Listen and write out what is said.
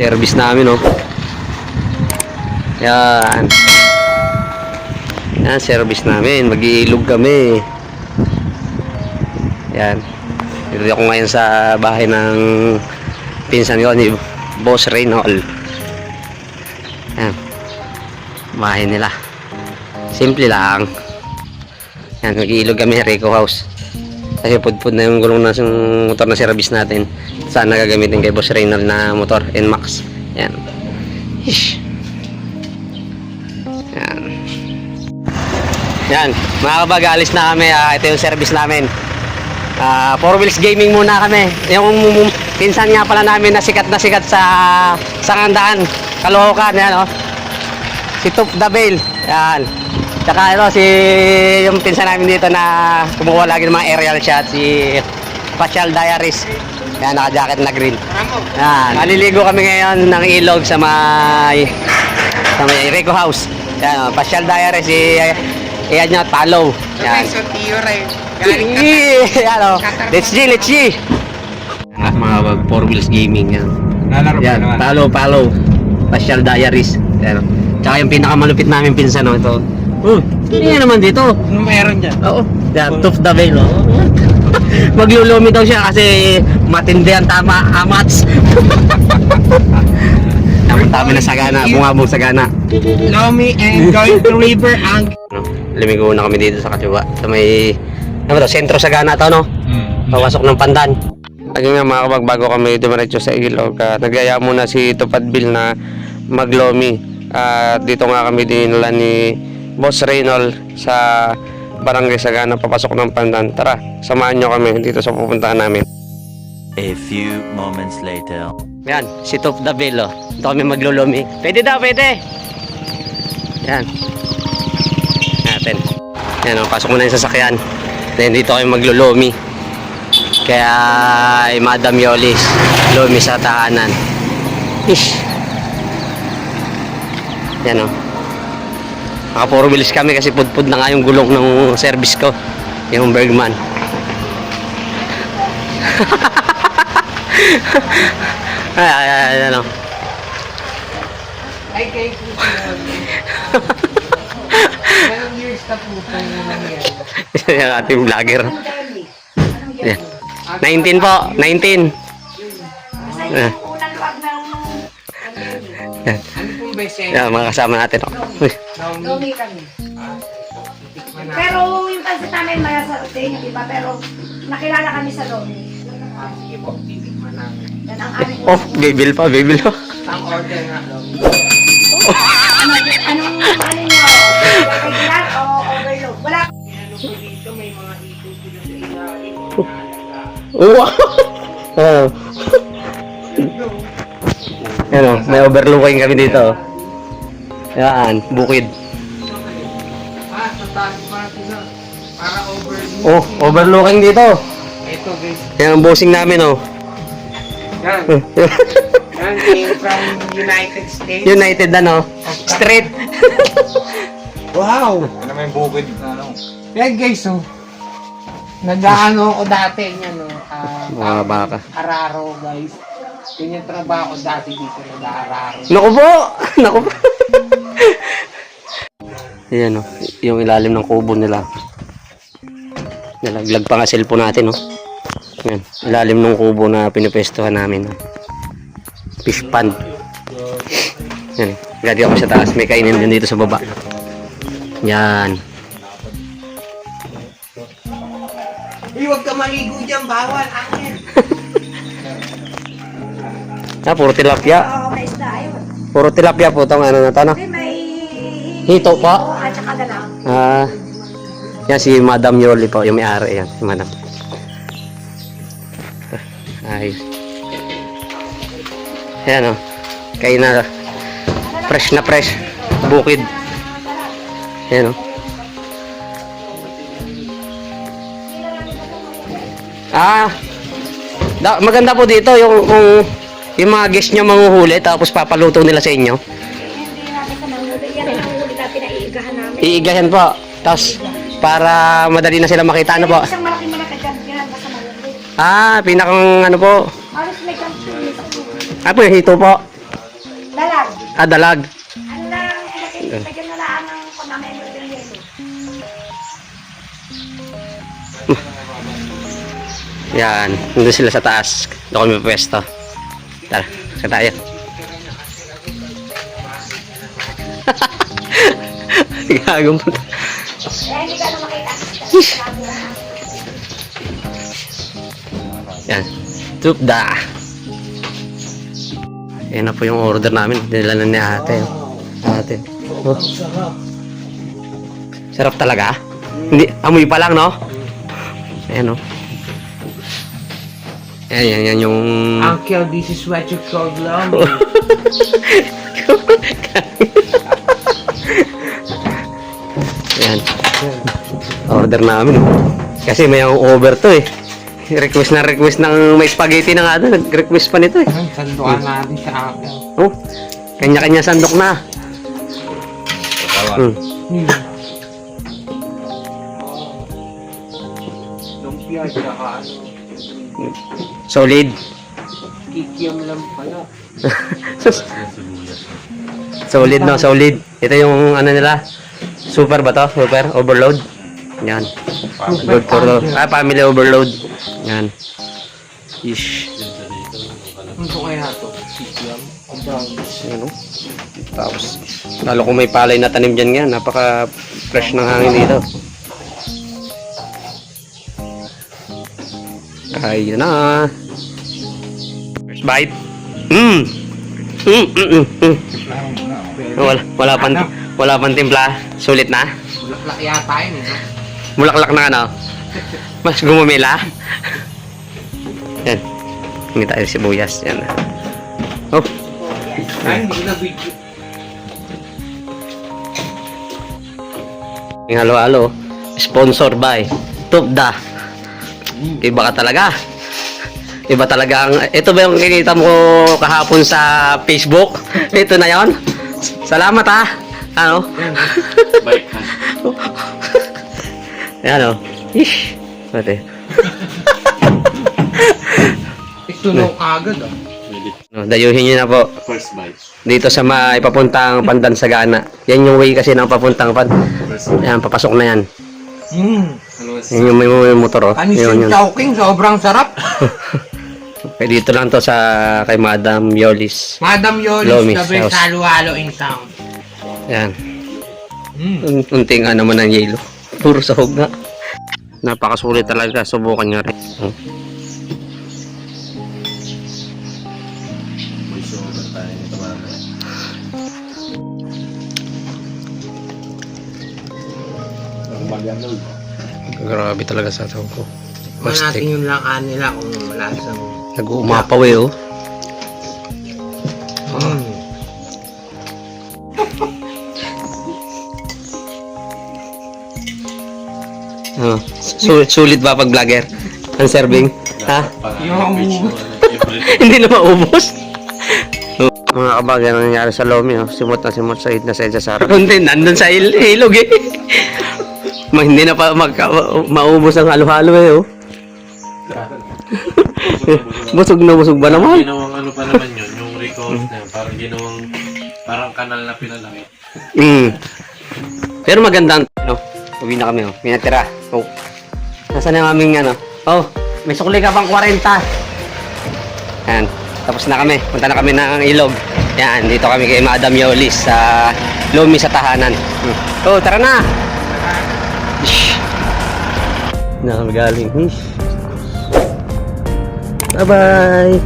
Service namin, oh. Yan. Yan, service namin. Mag-iilog kami. Yan. Dito ako ngayon sa bahay ng pinsan ko ni Boss Reynold. Yan. Bahay nila. Simple lang. Yan, mag-iilog kami, Rico House. Kasi pudpud na yung gulong ng motor na service natin. Saan nagagamitin kay Boss Reynold na motor, NMAX. Yan. Ish. Yan. Yan, mga kabag, alis na kami. Ito yung service namin. 4 wheels gaming muna kami. Yung pinsan nga pala namin na sikat sa Sangandaan, Caloocan. Yan, oh. Si Top Dabel. Yan. Tsaka ito, yung pinsan namin dito na kumukuha lagi ng mga aerial shot, si Pasyal Diaries. Yan, naka-jacket na green. Yan. Maliligo kami ngayon ng ilog sa may Rico House. Yan, Pasyal Diaries, iyan nyo, follow. Yan. Yan, oh. Let's G. Mga 4 wheels gaming. Yan. Yan, follow. Pasyal Diaries. Yan. Tsaka yung pinakamalupit namin pinsan, no, ito. Hindi naman dito. Ano meron dyan? Oo. Yan, Top Dabel, no. Maglulumi daw siya kasi matindi ang tama, amats. Tama na sagana, bungabong sagana. Lomi and going to river ang... Lumigo na kami dito sa Katiwa. Sa may, ano ba to, sentro sagana to, no? Pawasok ng Pandan. Lagi nga mga kabag, bago kami dumiretso sa ilog, nagyaya muna si Tupadbil na maglomi. Dito nga kami dinala ni Boss Reynold sa Barangay Sagana, papasok ng Pandan. Tara, samahan nyo kami dito sa pupuntahan namin. A few moments later. Yan, si Top Dabel, oh. Dito kami maglulumi. Pwede daw, pwede. Yan. Natin. Yan, oh, pasok muna yung sasakyan. Then dito kami maglulumi. Kaya ay Madam Yolis, lumi sa tahanan. Ish. Yan, oh. Naka 4 wheels kami kasi pudpud na nga yung gulong ng service ko, yung Bergman. Ay, ano. Ay, kay puto. Anong years na puto yung nangyari? Yung ating vlogger. Yan. 19 po, 19. Yan. Ano pong bese? Yan, mga kasama natin. Uy. Lomi kami. Pero yung pansit namin maya sa hotel, di ba? Pero nakilala kami sa Lomi. Sige po, titikman namin. Yan ang aming Oh, bibil pa. Ang order nga, Lomi. anong ano nyo? Regular o overload? Wala. Ano po dito, may mga ito sila sa ilalim. Wow! Yan, oh, may overlooking kami dito. Yan, bukid. Sa taas para sila. Para overload. Oh, overlooking dito. Ito guys. Yan ang bossing namin, oh. Yan. Yan came from United States. United na, no? Straight. Wow! Ano may bukid na ano? Yan guys, oh. Nag-ano ako dati yan, no? Mga baka. Araro, guys. Yun yung trabaho ko dati dito, nag-araro. Naku po! Naku po! Ayan, oh. Yung ilalim ng kubo nila. Nalaglag pa nga cellphone natin, oh. Yan. Ilalim ng kubo na pinipwestuhan namin. Oh. Fish pond. Yan. Gadi ako sa taas. May kainin din dito sa baba. Yan. Huwag ka maligo dyan, bawal. Angin. Puro tilapia. Oo, may isda. Ayun. Puro tilapia po itong ano na to, no? Kasi may... Hito po. Oo, at saka galang. Yan si Madam Yoli po, yung may-ari. Yan, si Madam. Ay. Ayan, oh. Kain na. Fresh na fresh. Bukid. Ayan, oh. Maganda po dito yung yung mga guest nyo manghuhuli tapos papaluto nila sa inyo. Hindi natin sa nanghuli. Yan ang nanghuli natin na iigahan namin. Iigahan po. Tapos para madali na sila makita, ano po. Isang malaking malaki dyan. Yan, basta malaki. Pinakang ano po. Alos may kanto. Po yung hito po. Dalag. Ah, dalag. Ano lang, lagyan na lang ng pamamelo ng yelo. Yan, nandun sila sa taas. Doon kami pwesto. Tara, sa tayo. Gagawin mo. Hindi ka na makita. Yan. Tupda. Yan na po yung order namin. Dinala ni ate. Oh. Ate. Oh. Sarap talaga. Hindi, amoy pa lang, no? Ayan, no? Yan yung... Uncle, this is what you call love. Yan. Order namin. Kasi may over to eh. Request ng may spaghetti na nga doon. Nag-request pa nito eh. Sandukan natin sa akin. Oh, kanya-kanya sandok na. Hmm. Lumpia, tsaka ano. Solid. Kikiam lang pala. Solid, no? Solid. Ito yung ano nila. Super ba to? Super? Overload? Yan. Good for the... family overload. Yan. Ish. Ano kaya ito? Kikiam? Ang dami. Ano? Tapos, lalo kung may palay na tanim dyan nga, napaka-fresh ng hangin dito. Ayun na. First bite. Wala pang timpla. Sulit na. Bulaklak yata yun eh. Mulaklak na ano. Mas gumumila. Yan. Hindi tayo sibuyas. Yan. Oh. Ay, hindi ko na video. Yung halo-halo. Sponsored by Tupda. Iba ka talaga. Iba talaga ang... Ito ba yung kinita mo kahapon sa Facebook? Ito na yon. Salamat ha. Ano? Bye. Ayan o. Ish. Pati. Itunog agad ah. No, dayuhin nyo na po. First bite. Dito sa ipapuntang Pandansagana. Yan yung way kasi ng papuntang Ayan, papasok na yan. Yan yung may motor oh. Panis Yun, yung chowking, sobrang sarap. Okay, dito lang to sa kay Madam Yolis. Madam Yolis, Lomis the best house. halo-halo in town. Yan. Unting ano man ng yelo. Puro sahog na. Napakasulit talaga. Subukan nyo rin. May soda tayo nito mga. Grabe talaga sa sahog ko. Kung natin yung langan nila kung wala sa... Nag-uumapaw eh oh. Oh. Sulit ba pag vlogger? Ang serving? Ha? Yung... Hindi na maubos. Mga kabag, yan ang nangyari sa Lomi. Oh. Simot na sa Sara. Kundi, nandun sa ilog eh. Hindi na pa maubos ang halo-halo eh. Oh. Busog ba naman? Ginawang ano pa naman yun, yung record na parang ginawang parang kanal na pinalaki. Pero maganda ang no? Uwi na kami oh. May natira. Oh. Nasaan na aming ano? Oh, may sukli ka pang 40. Yan. Tapos na kami. Punta na kami ng ilog. Yan, dito kami kay Madam Yolis sa Lomi sa tahanan. Oh, tara na. Shh. Na kami galing. Bye-bye.